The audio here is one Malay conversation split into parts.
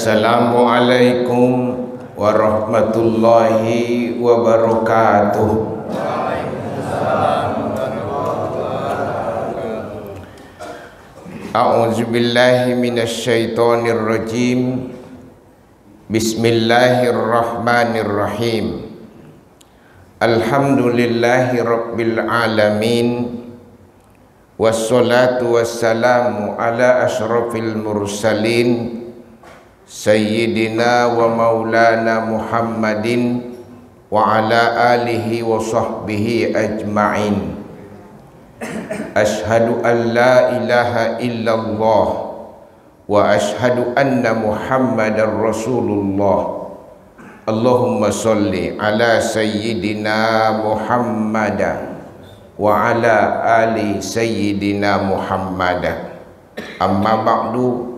Assalamualaikum warahmatullahi wabarakatuh. A'udzubillahi minasyaitonir rajim. Bismillahirrahmanirrahim. Alhamdulillahi rabbil alamin. Wassalatu wassalamu ala asyrafil mursalin Sayyidina wa maulana Muhammadin wa ala alihi wa sahbihi ajma'in. Ashhadu an la ilaha illallah wa ashhadu anna Muhammadar Rasulullah. Allahumma salli ala Sayyidina Muhammad wa ala ali Sayyidina Muhammad. Amma ba'du.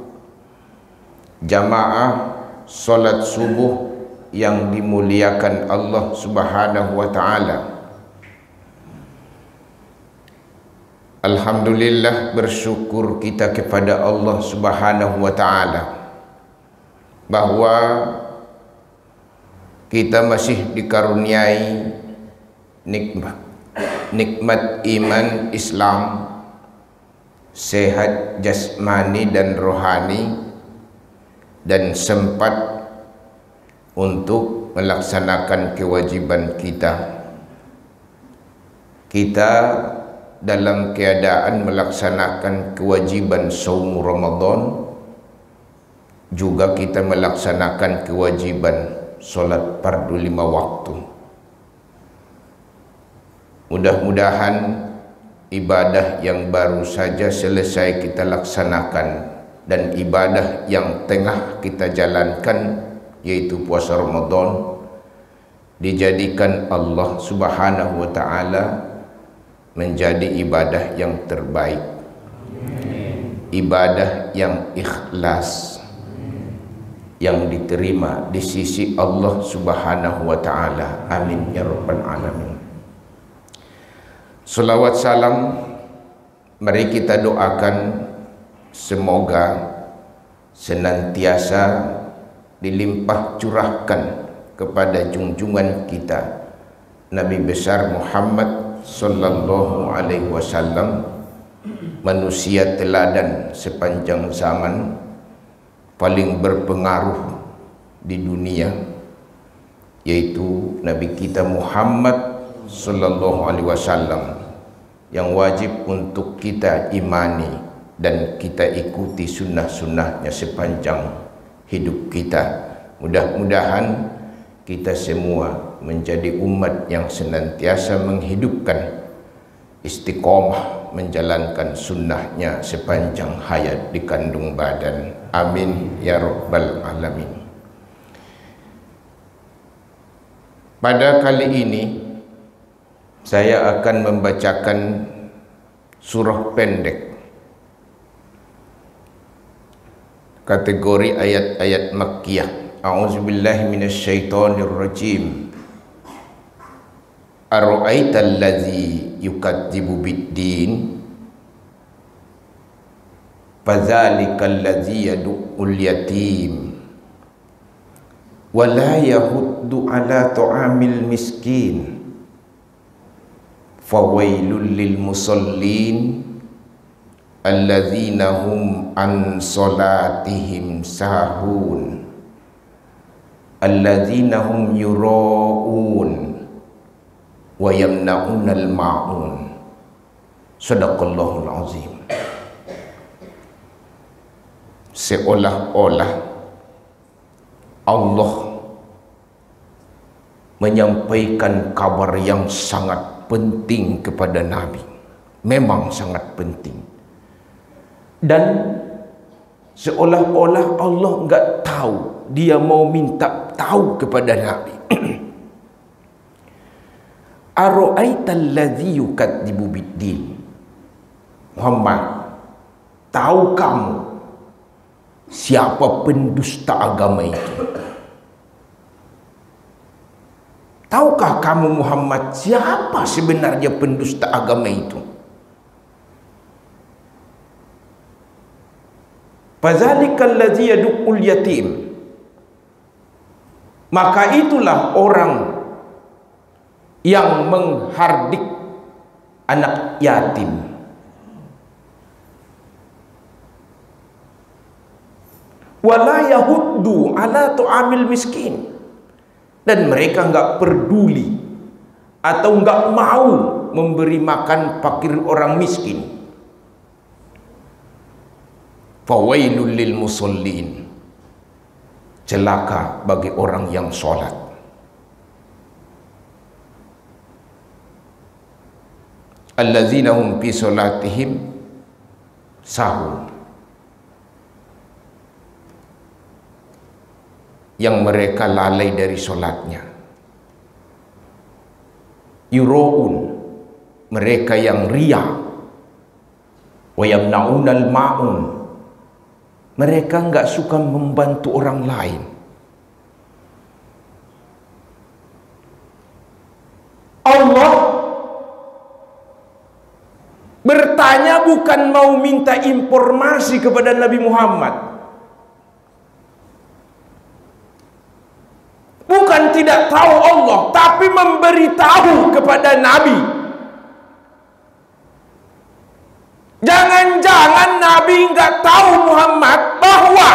Jamaah solat subuh yang dimuliakan Allah Subhanahu wa ta'ala. Alhamdulillah, bersyukur kita kepada Allah Subhanahu wa ta'ala bahwa kita masih dikaruniai nikmat iman Islam, sehat jasmani dan rohani, dan sempat untuk melaksanakan kewajiban kita. Kita dalam keadaan melaksanakan kewajiban saum Ramadan, juga kita melaksanakan kewajiban solat fardu 5 waktu. Mudah-mudahan ibadah yang baru saja selesai kita laksanakan dan ibadah yang tengah kita jalankan, yaitu puasa Ramadan, dijadikan Allah Subhanahu wa ta'ala menjadi ibadah yang terbaik, ibadah yang ikhlas, yang diterima di sisi Allah Subhanahu wa ta'ala. Amin ya rabbal alamin. Salawat salam mari kita doakan semoga senantiasa dilimpah curahkan kepada junjungan kita Nabi besar Muhammad sallallahu alaihi wasallam, manusia teladan sepanjang zaman, paling berpengaruh di dunia, yaitu Nabi kita Muhammad sallallahu alaihi wasallam, yang wajib untuk kita imani dan kita ikuti sunnah-sunnahnya sepanjang hidup kita. Mudah-mudahan kita semua menjadi umat yang senantiasa menghidupkan istiqomah menjalankan sunnahnya sepanjang hayat di kandung badan. Amin ya rabbal alamin. Pada kali ini saya akan membacakan surah pendek, kategori ayat-ayat Makkiyah. A'udzubillahi minasyaitonir rajim. Ara'aital ladzi yukadzibu biddin fadzalikal ladzi yad'ul yatim wa la yahuddu ala ta'amil miskin fawailul lil musallin alladzina hum an salatihim sahun alladzina hum yura'un wa yamna'unal ma'un. Sadaqallahul azim. Seolah-olah Allah menyampaikan kabar yang sangat penting kepada Nabi. Memang sangat penting. Dan seolah-olah Allah enggak tahu, dia mau minta tahu kepada Nabi. Ara'aital ladzi yukadzibu biddin. Muhammad, tahu kamu siapa pendusta agama itu? Tahukah kamu Muhammad siapa sebenarnya pendusta agama itu? Fadzalikal ladzi yad'ul yatim. Maka itulah orang yang menghardik anak yatim. Wala yahuddu ala tu'amil miskin. Dan mereka enggak peduli atau enggak mau memberi makan fakir orang miskin. Fawailul lil musallin. Celaka bagi orang yang sholat. Allazina hum fi sholatihim sahun. Yang mereka lalai dari sholatnya. Yuro'un, mereka yang riya. Wa yamna'unal ma'un, mereka enggak suka membantu orang lain. Allah bertanya bukan mau minta informasi kepada Nabi Muhammad. Bukan tidak tahu Allah, tapi memberitahu kepada Nabi. Jangan-jangan Nabi enggak tahu Muhammad bahwa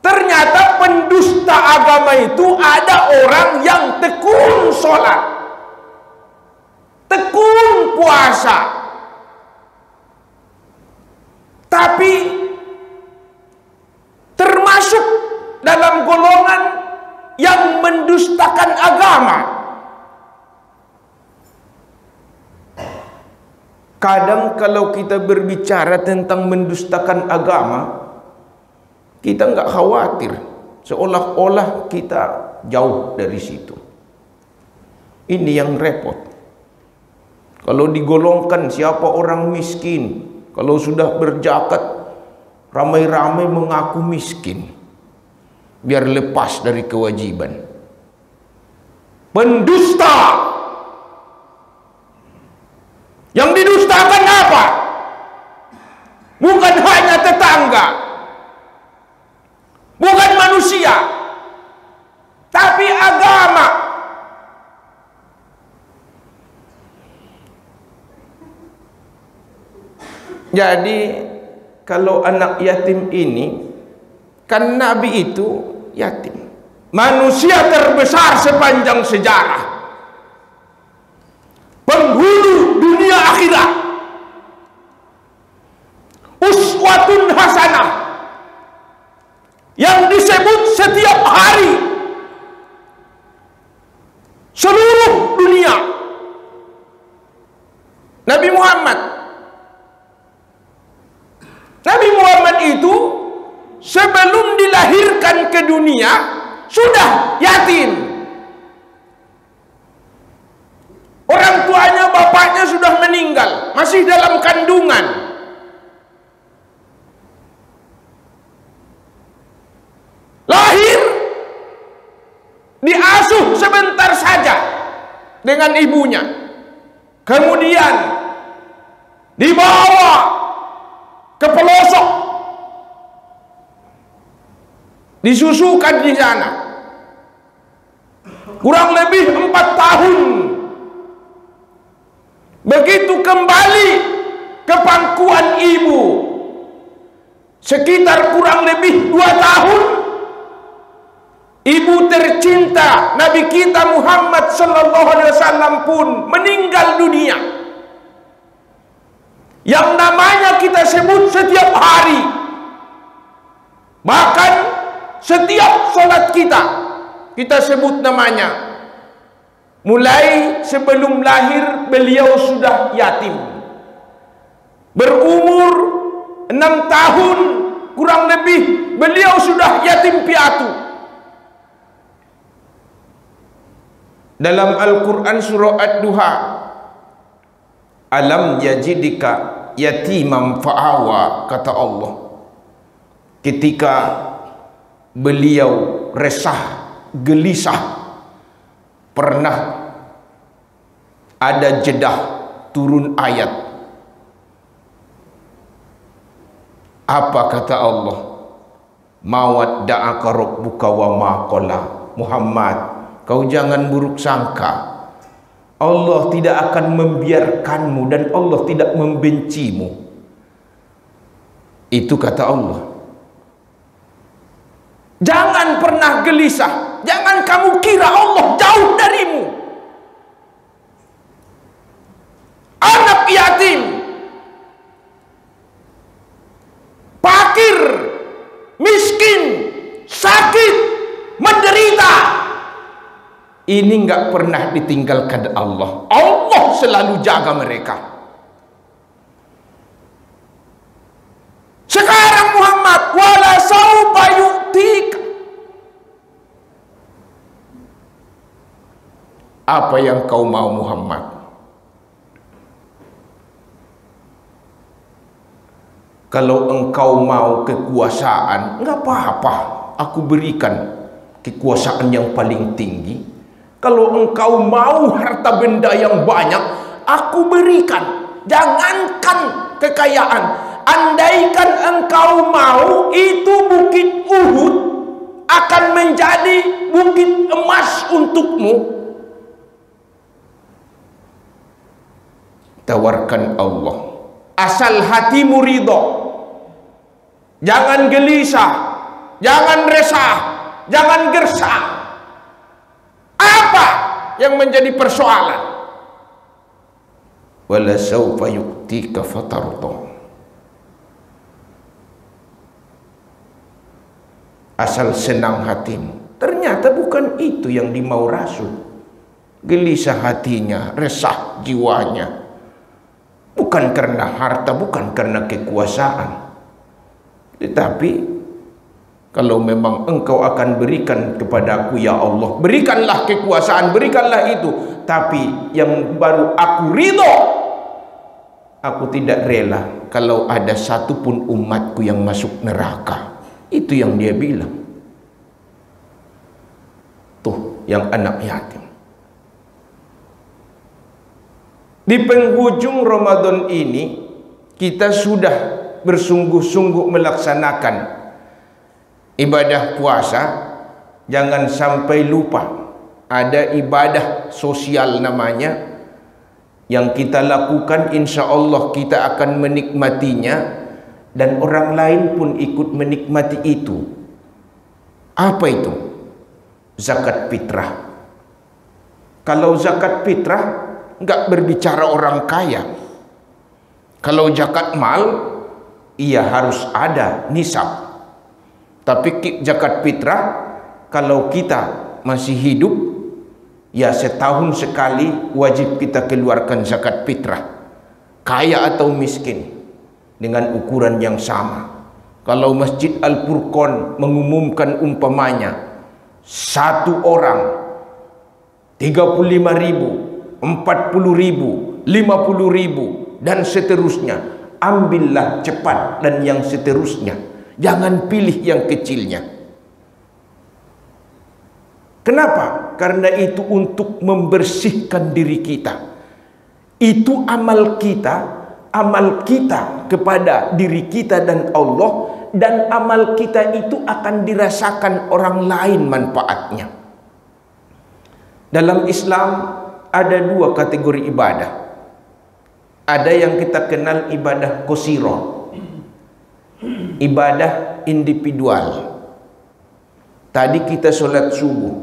ternyata pendusta agama itu ada orang yang tekun sholat, tekun puasa, tapi termasuk dalam golongan yang mendustakan agama. Kadang kalau kita berbicara tentang mendustakan agama, kita enggak khawatir, seolah-olah kita jauh dari situ. Ini yang repot. Kalau digolongkan siapa orang miskin, kalau sudah berzakat, ramai-ramai mengaku miskin, biar lepas dari kewajiban. Pendusta. Yang didustakan apa? Bukan hanya tetangga, bukan manusia, tapi agama. Jadi kalau anak yatim ini, kan Nabi itu yatim, manusia terbesar sepanjang sejarah, penghulu dunia akhirat, uswatun hasanah, yang disebut setiap hari seluruh dunia. Nabi Muhammad itu sebelum dilahirkan ke dunia sudah yatim. Orang tuanya, bapaknya sudah meninggal, masih dalam kandungan. Lahir, diasuh sebentar saja dengan ibunya. Kemudian dibawa ke pelosok, disusukan di sana. Kurang lebih 4 tahun. Begitu kembali ke pangkuan ibu, sekitar kurang lebih 2 tahun, ibu tercinta Nabi kita Muhammad sallallahu alaihi wasallam pun meninggal dunia, yang namanya kita sebut setiap hari. Bahkan setiap sholat kita sebut namanya. Mulai sebelum lahir beliau sudah yatim. Berumur 6 tahun kurang lebih beliau sudah yatim piatu. Dalam Al-Quran surah Ad-Duha, alam yajidika yatimam fa'awa, kata Allah. Ketika beliau resah, gelisah, pernah ada jedah turun ayat. Apa kata Allah? Mawadda'aka rabbuka wa ma qala. Muhammad, kau jangan buruk sangka. Allah tidak akan membiarkanmu dan Allah tidak membencimu. Itu kata Allah. Jangan pernah gelisah. Jangan kamu kira Allah jauh darimu. Anak yatim, fakir, miskin, sakit, menderita, ini enggak pernah ditinggalkan Allah. Allah selalu jaga mereka. Sekarang Muhammad, wala saufa yu'tik. Apa yang kau mau Muhammad? Kalau engkau mau kekuasaan, enggak apa-apa, aku berikan kekuasaan yang paling tinggi. Kalau engkau mau harta benda yang banyak, aku berikan. Jangankan kekayaan, andaikan engkau mau itu bukit Uhud akan menjadi bukit emas untukmu. Tawarkan Allah, asal hatimu ridho. Jangan gelisah, jangan resah, jangan gersang. Apa yang menjadi persoalan? Wala sawfa yu'tika fatarda. Asal senang hatimu. Ternyata bukan itu yang dimau Rasul. Gelisah hatinya, resah jiwanya. Bukan karena harta, bukan karena kekuasaan. Tetapi kalau memang engkau akan berikan kepadaku ya Allah, berikanlah kekuasaan, berikanlah itu. Tapi yang baru aku ridho, aku tidak rela kalau ada satupun umatku yang masuk neraka. Itu yang dia bilang. Tuh yang anak yatim. Di penghujung Ramadan ini kita sudah bersungguh-sungguh melaksanakan ibadah puasa. Jangan sampai lupa ada ibadah sosial namanya yang kita lakukan, insya Allah kita akan menikmatinya dan orang lain pun ikut menikmati itu. Apa itu? Zakat fitrah. Kalau zakat fitrah enggak berbicara orang kaya. Kalau zakat mal, ia harus ada nisab. Tapi zakat fitrah, kalau kita masih hidup, ya setahun sekali wajib kita keluarkan zakat fitrah. Kaya atau miskin, dengan ukuran yang sama. Kalau Masjid Al-Furqan mengumumkan umpamanya, satu orang 35.000, 40.000, 50.000 dan seterusnya, ambillah cepat dan yang seterusnya. Jangan pilih yang kecilnya. Kenapa? Karena itu untuk membersihkan diri kita. Itu amal kita kepada diri kita dan Allah, dan amal kita itu akan dirasakan orang lain manfaatnya. Dalam Islam ada dua kategori ibadah. Ada yang kita kenal ibadah qasirah, ibadah individual. Tadi kita solat subuh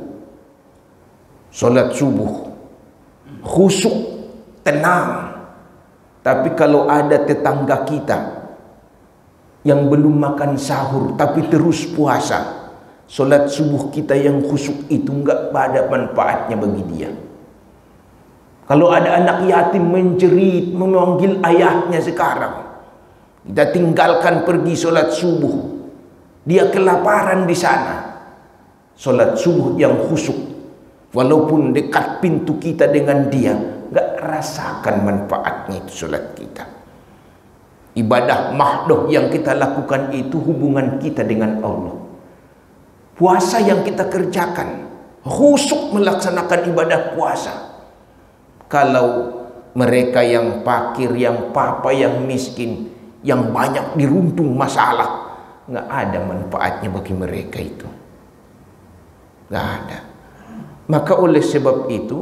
khusyuk, tenang. Tapi kalau ada tetangga kita yang belum makan sahur tapi terus puasa, solat subuh kita yang khusyuk itu enggak ada manfaatnya bagi dia. Kalau ada anak yatim menjerit memanggil ayahnya sekarang, kita tinggalkan pergi solat subuh, dia kelaparan di sana. Solat subuh yang khusyuk, walaupun dekat pintu kita dengan dia, enggak rasakan manfaatnya itu solat kita. Ibadah mahdoh yang kita lakukan itu hubungan kita dengan Allah. Puasa yang kita kerjakan, khusyuk melaksanakan ibadah puasa. Kalau mereka yang fakir, yang papa, yang miskin, yang banyak diruntung masalah, nggak ada manfaatnya bagi mereka itu. Nggak ada. Maka oleh sebab itu,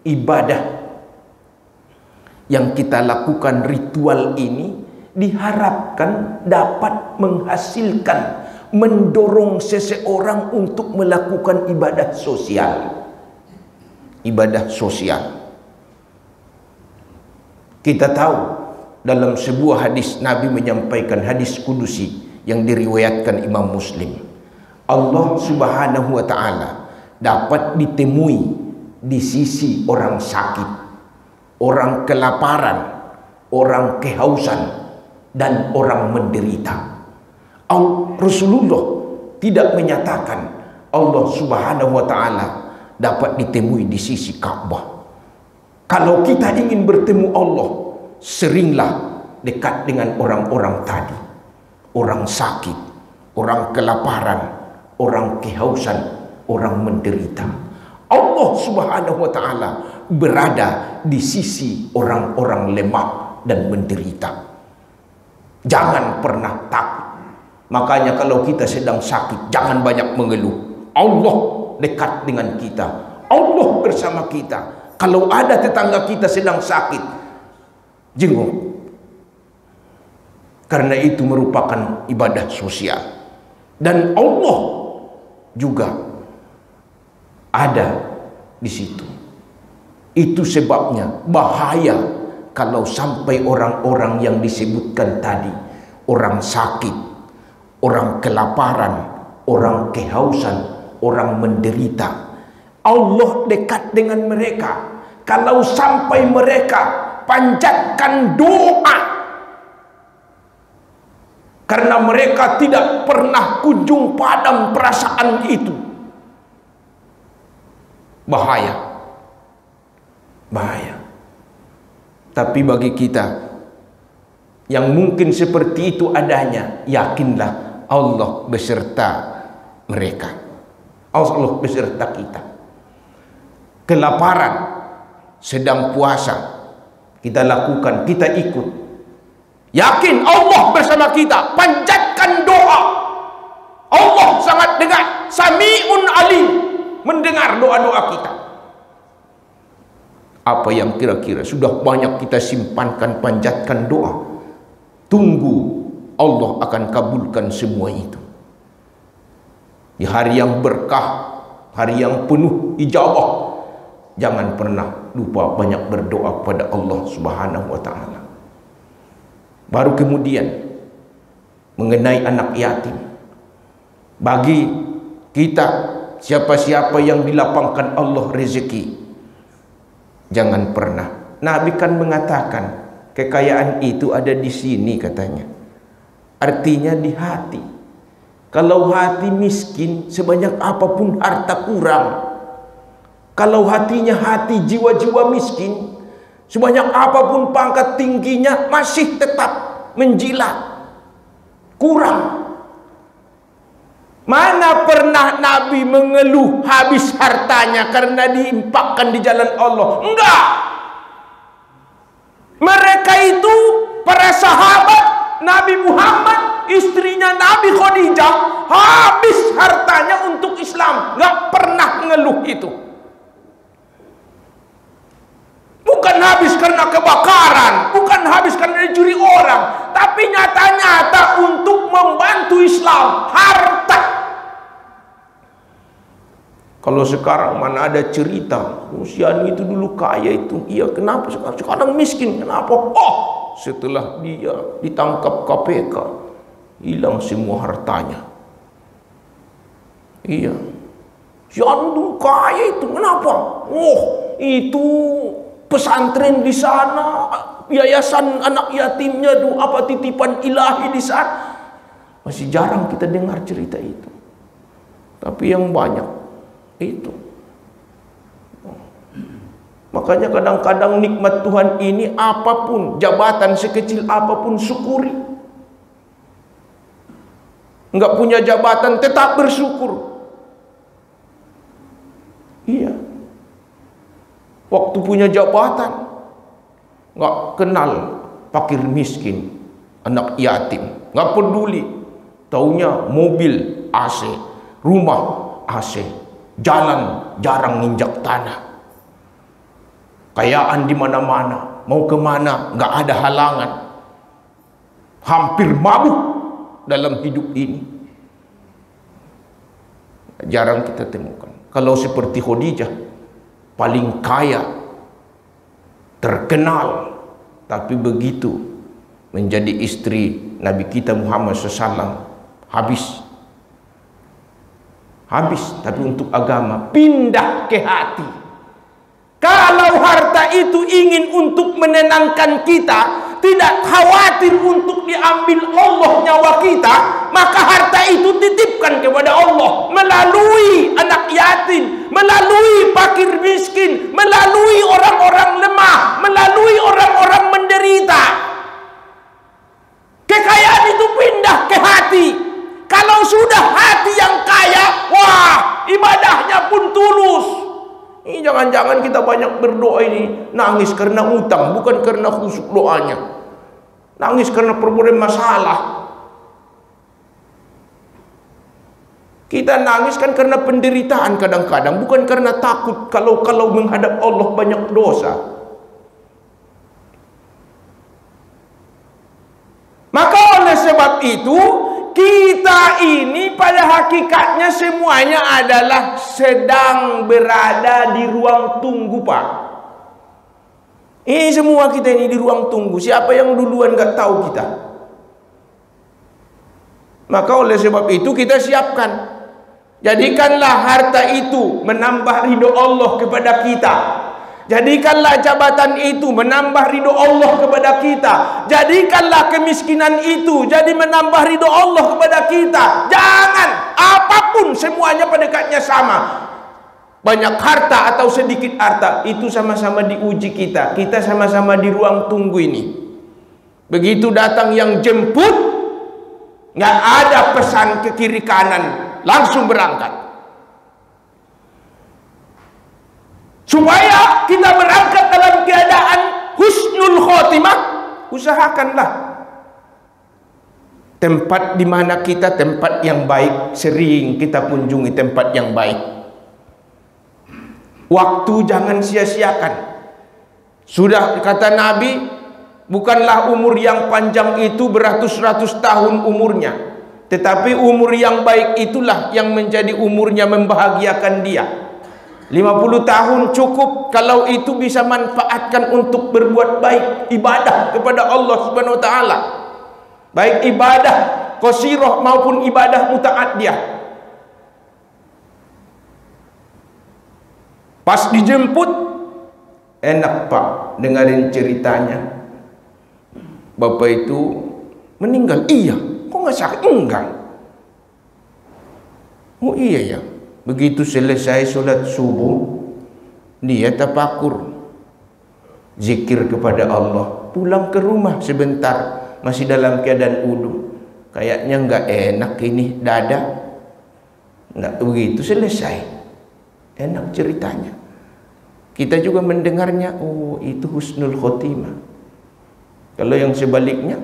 ibadah yang kita lakukan, ritual ini diharapkan dapat menghasilkan, mendorong seseorang untuk melakukan ibadah sosial. Ibadah sosial. Kita tahu dalam sebuah hadis Nabi menyampaikan, hadis kudusi yang diriwayatkan Imam Muslim. Allah Subhanahu wa taala dapat ditemui di sisi orang sakit, orang kelaparan, orang kehausan, dan orang menderita. Rasulullah tidak menyatakan Allah Subhanahu wa taala dapat ditemui di sisi Ka'bah. Kalau kita ingin bertemu Allah, seringlah dekat dengan orang-orang tadi. Orang sakit, orang kelaparan, orang kehausan, orang menderita. Allah Subhanahu wa taala berada di sisi orang-orang lemah dan menderita. Jangan pernah takut. Makanya kalau kita sedang sakit, jangan banyak mengeluh. Allah dekat dengan kita. Allah bersama kita. Kalau ada tetangga kita sedang sakit, jenguk. Karena itu merupakan ibadah sosial. Dan Allah juga ada di situ. Itu sebabnya bahaya kalau sampai orang-orang yang disebutkan tadi, orang sakit, orang kelaparan, orang kehausan, orang menderita, Allah dekat dengan mereka. Kalau sampai mereka panjatkan doa, karena mereka tidak pernah kunjung padam perasaan itu, bahaya. Bahaya. Tapi bagi kita yang mungkin seperti itu adanya, yakinlah Allah beserta mereka. Allah beserta kita. Kelaparan, sedang puasa, kita lakukan, kita ikut. Yakin Allah bersama kita. Panjatkan doa. Allah sangat dengar. Sami'un alim, mendengar doa-doa kita. Apa yang kira-kira sudah banyak kita simpankan, panjatkan doa. Tunggu, Allah akan kabulkan semua itu. Di hari yang berkah, hari yang penuh ijabah, jangan pernah lupa banyak berdoa kepada Allah Subhanahu wa taala. Baru kemudian mengenai anak yatim. Bagi kita, siapa-siapa yang dilapangkan Allah rezeki, jangan pernah. Nabi kan mengatakan kekayaan itu ada di sini katanya. Artinya di hati. Kalau hati miskin, sebanyak apapun harta kurang. Kalau hatinya hati jiwa-jiwa miskin, sebanyak apapun pangkat tingginya, masih tetap menjilat, kurang. Mana pernah Nabi mengeluh habis hartanya karena diinfakkan di jalan Allah? Enggak. Mereka itu para sahabat Nabi Muhammad, istrinya Nabi Khadijah, habis hartanya untuk Islam. Enggak pernah mengeluh itu. Bukan habis karena kebakaran, bukan habis karena dicuri orang, tapi nyata-nyata untuk membantu Islam, harta. Kalau sekarang mana ada cerita, Rusiani itu dulu kaya itu, iya kenapa sekarang miskin, kenapa? Oh, setelah dia ditangkap KPK, hilang semua hartanya. Iya, Rusiani dulu kaya itu, kenapa? Oh, itu pesantren di sana, yayasan anak yatimnya, apa titipan ilahi di sana. Masih jarang kita dengar cerita itu. Tapi yang banyak itu. Makanya kadang-kadang nikmat Tuhan ini, apapun, jabatan sekecil apapun, syukuri. Enggak punya jabatan, tetap bersyukur. Iya. Waktu punya jabatan, nggak kenal fakir miskin, anak yatim, nggak peduli. Taunya mobil AC, rumah AC, jalan jarang nginjak tanah, kekayaan di mana-mana, mau kemana nggak ada halangan, hampir mabuk dalam hidup ini. Jarang kita temukan. Kalau seperti Khadijah, paling kaya, terkenal, tapi begitu menjadi istri Nabi kita Muhammad SAW, habis. Tapi untuk agama pindah ke hati. Kalau harta itu ingin untuk menenangkan kita, tidak khawatir untuk diambil Allah nyawa kita, maka harta itu titipkan kepada Allah melalui anak yatim, melalui fakir miskin, melalui orang-orang lemah, melalui orang-orang menderita. Kekayaan itu pindah ke hati. Kalau sudah hati yang kaya, wah, ibadahnya pun tulus. Ini jangan-jangan kita banyak berdoa ini nangis karena utang, bukan karena khusyuk doanya. Nangis karena problem masalah. Kita nangis kan karena penderitaan kadang-kadang, bukan karena takut kalau menghadap Allah banyak dosa. Maka oleh sebab itu, kita ini pada hakikatnya semuanya adalah sedang berada di ruang tunggu, Pak. Ini semua kita ini di ruang tunggu. Siapa yang duluan gak tahu kita. Maka oleh sebab itu kita siapkan. Jadikanlah harta itu menambah ridho Allah kepada kita. Jadikanlah jabatan itu menambah ridho Allah kepada kita. Jadikanlah kemiskinan itu jadi menambah ridho Allah kepada kita. Jangan, apapun semuanya pendekatnya sama. Banyak harta atau sedikit harta, itu sama-sama diuji kita. Kita sama-sama di ruang tunggu ini. Begitu datang yang jemput, nggak ada pesan ke kiri kanan, langsung berangkat. Supaya kita berangkat dalam keadaan husnul khotimah, usahakanlah tempat di mana kita tempat yang baik, sering kita kunjungi tempat yang baik. Waktu jangan sia-siakan. Sudah kata Nabi, bukanlah umur yang panjang itu beratus-ratus tahun umurnya, tetapi umur yang baik itulah yang menjadi umurnya membahagiakan dia. 50 tahun cukup kalau itu bisa manfaatkan untuk berbuat baik, ibadah kepada Allah Subhanahu wa taala. Baik ibadah qasirah maupun ibadah muta'addiyah. Pas dijemput, enak Pak dengerin ceritanya. Bapak itu meninggal. Iya, kok nggak sakit? Enggak. Oh iya ya. Begitu selesai sholat subuh, dia tafakur, zikir kepada Allah, pulang ke rumah sebentar, masih dalam keadaan wudu. Kayaknya nggak enak ini dada. Nggak begitu selesai, enak ceritanya. Kita juga mendengarnya, oh itu husnul khotimah. Kalau yang sebaliknya,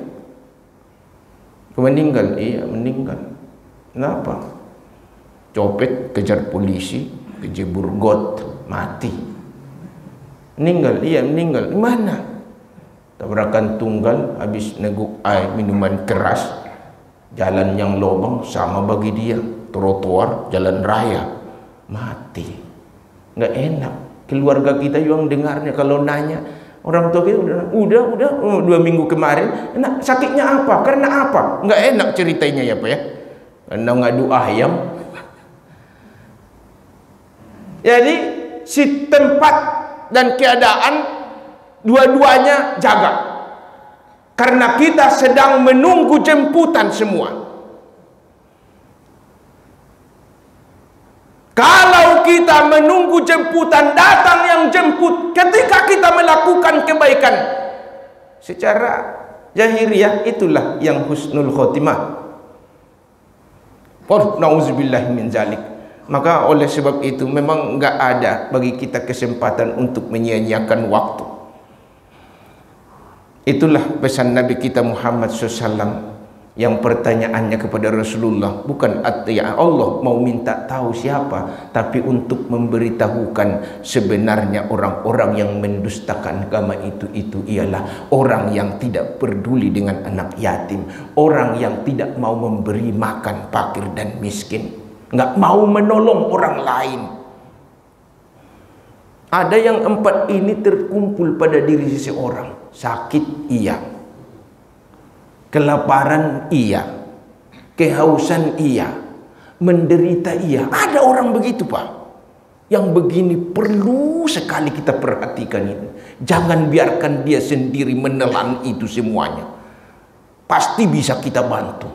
meninggal, iya meninggal. Kenapa? Copet, kejar polisi, kejebur got, mati. Meninggal, iya meninggal. Mana? Tabrakan tunggal, habis neguk air, minuman keras, jalan yang lobang, sama bagi dia. Trotoar, jalan raya, mati. Nggak enak. Keluarga kita yang dengarnya, kalau nanya, orang tua kita udah 2 minggu kemarin, enak, sakitnya apa? Karena apa? Nggak enak ceritanya ya Pak ya. Karena ngadu ayam. Jadi si tempat dan keadaan dua-duanya jaga. Karena kita sedang menunggu jemputan semua. Kalau kita menunggu jemputan, datang yang jemput ketika kita melakukan kebaikan secara zahiriyah, itulah yang husnul khotimah. Nauzubillah min zalik. Maka oleh sebab itu memang enggak ada bagi kita kesempatan untuk menyia-nyiakan waktu. Itulah pesan Nabi kita Muhammad SAW. Yang pertanyaannya kepada Rasulullah bukan ya Allah mau minta tahu siapa, tapi untuk memberitahukan sebenarnya orang-orang yang mendustakan agama itu ialah orang yang tidak peduli dengan anak yatim, orang yang tidak mau memberi makan fakir dan miskin, nggak mau menolong orang lain. Ada yang empat ini terkumpul pada diri seseorang. Sakit iya, kelaparan iya, kehausan iya, menderita iya. Ada orang begitu Pak. Yang begini perlu sekali kita perhatikan ini. Jangan biarkan dia sendiri menelan itu semuanya. Pasti bisa kita bantu.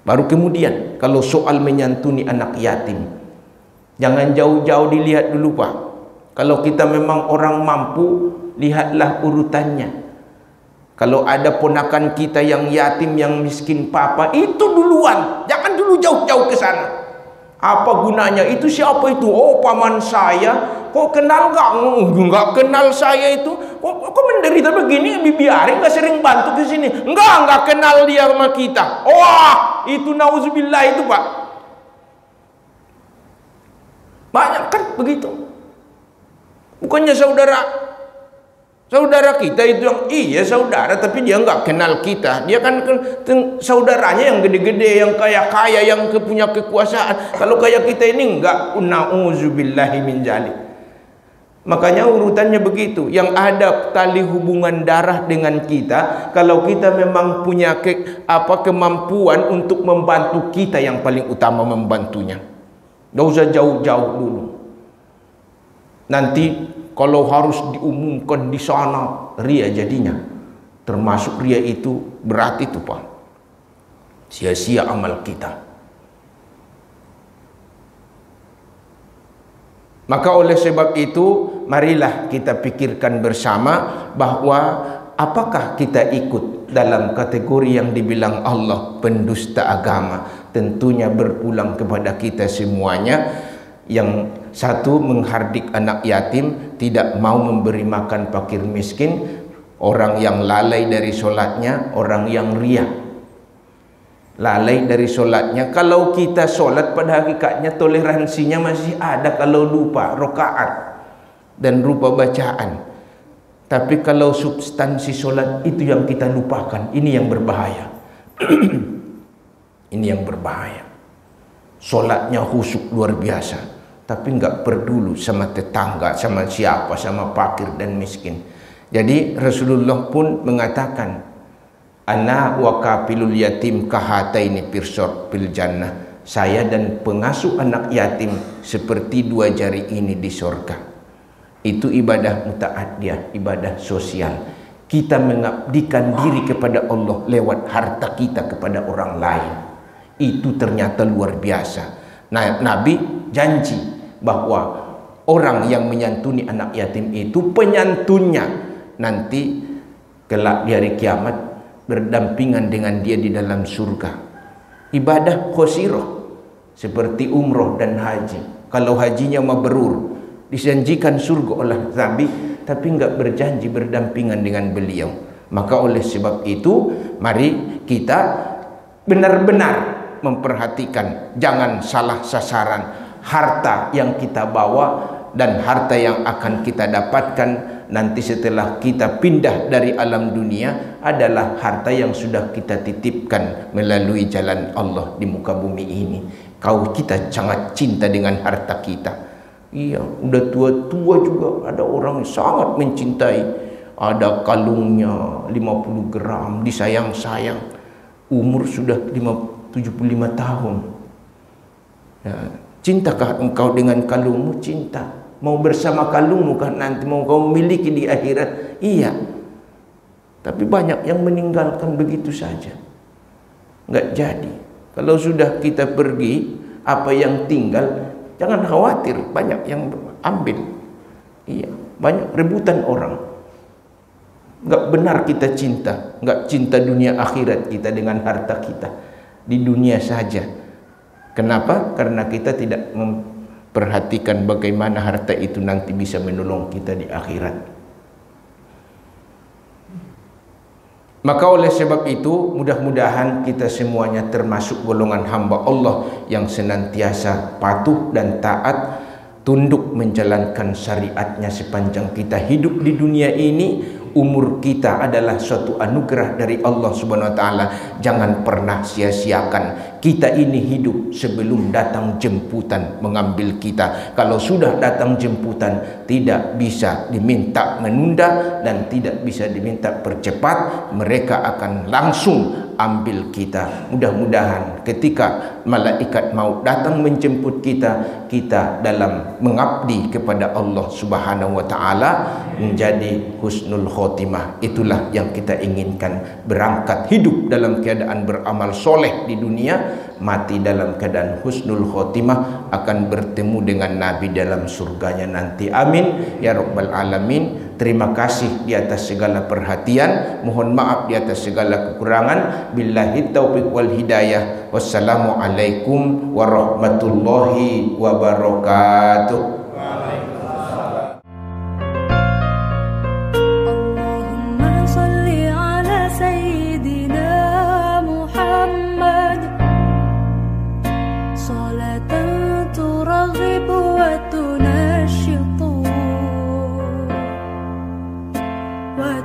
Baru kemudian kalau soal menyantuni anak yatim, jangan jauh-jauh dilihat dulu Pak. Kalau kita memang orang mampu, lihatlah urutannya. Kalau ada ponakan kita yang yatim, yang miskin papa, itu duluan. Jangan dulu jauh-jauh ke sana. Apa gunanya? Itu siapa itu? Oh, paman saya. Kok kenal nggak? Nggak kenal saya itu. Kok menderita begini? Biarin, nggak sering bantu ke sini. Nggak kenal dia sama kita. Wah, itu nauzubillah itu Pak. Banyak kan begitu. Bukannya saudara kita itu yang iya saudara, tapi dia nggak kenal kita. Dia kan saudaranya yang gede-gede, yang kaya-kaya, yang punya kekuasaan. Kalau kayak kita ini enggak, na'udzubillahi min dzalik. Makanya urutannya begitu. Yang ada tali hubungan darah dengan kita, kalau kita memang punya kemampuan untuk membantu, kita yang paling utama membantunya. Nggak usah jauh-jauh dulu. Nanti kalau harus diumumkan di sana, ria jadinya. Termasuk ria itu berat itu Pak. Sia-sia amal kita. Maka oleh sebab itu, marilah kita pikirkan bersama bahwa apakah kita ikut dalam kategori yang dibilang Allah pendusta agama. Tentunya berpulang kepada kita semuanya. Yang satu menghardik anak yatim, tidak mau memberi makan fakir miskin, orang yang lalai dari sholatnya, orang yang riya. Lalai dari sholatnya. Kalau kita sholat pada hakikatnya toleransinya masih ada kalau lupa rokaat dan lupa bacaan. Tapi kalau substansi sholat itu yang kita lupakan, ini yang berbahaya. Ini yang berbahaya. Sholatnya khusyuk luar biasa, tapi nggak peduli sama tetangga, sama siapa, sama fakir dan miskin. Jadi Rasulullah pun mengatakan, ana wa kafilul yatim kahataini fil jannah. Saya dan pengasuh anak yatim seperti dua jari ini di surga. Itu ibadah muta'addiyah, ibadah sosial. Kita mengabdikan diri kepada Allah lewat harta kita kepada orang lain. Itu ternyata luar biasa. Nah, Nabi janji bahwa orang yang menyantuni anak yatim itu penyantunnya nanti kelak di hari kiamat berdampingan dengan dia di dalam surga. Ibadah qasirah seperti umroh dan haji. Kalau hajinya mabrur, dijanjikan surga oleh Nabi, tapi enggak berjanji berdampingan dengan beliau. Maka oleh sebab itu, mari kita benar-benar memperhatikan, jangan salah sasaran. Harta yang kita bawa dan harta yang akan kita dapatkan nanti setelah kita pindah dari alam dunia adalah harta yang sudah kita titipkan melalui jalan Allah di muka bumi ini. Kita sangat cinta dengan harta kita. Iya, udah tua-tua juga ada orang yang sangat mencintai. Ada kalungnya 50 gram, disayang-sayang. Umur sudah 75 tahun. Ya, cintakah engkau dengan kalungmu? Cinta. Mau bersama kalungmu kan nanti mau kau miliki di akhirat? Iya. Tapi banyak yang meninggalkan begitu saja. Nggak jadi. Kalau sudah kita pergi, apa yang tinggal, jangan khawatir, banyak yang ambil. Iya, banyak rebutan orang. Nggak benar kita cinta, nggak cinta dunia akhirat kita dengan harta kita. Di dunia saja. Kenapa? Karena kita tidak memperhatikan bagaimana harta itu nanti bisa menolong kita di akhirat. Maka oleh sebab itu, mudah-mudahan kita semuanya termasuk golongan hamba Allah yang senantiasa patuh dan taat, tunduk menjalankan syariatnya sepanjang kita hidup di dunia ini. Umur kita adalah suatu anugerah dari Allah Subhanahu wa taala. Jangan pernah sia-siakan. Kita ini hidup sebelum datang jemputan mengambil kita. Kalau sudah datang jemputan, tidak bisa diminta menunda dan tidak bisa diminta percepat. Mereka akan langsung ambil kita. Mudah-mudahan ketika malaikat maut datang menjemput kita, kita dalam mengabdi kepada Allah Subhanahu wa taala menjadi husnul khotimah. Itulah yang kita inginkan. Berangkat hidup dalam keadaan beramal soleh di dunia, mati dalam keadaan husnul khotimah, akan bertemu dengan Nabi dalam surganya nanti. Amin ya rabbal alamin. Terima kasih di atas segala perhatian. Mohon maaf di atas segala kekurangan. Billahi taufiq wal hidayah. Wassalamualaikum warahmatullahi wabarakatuh.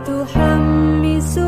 وتحمس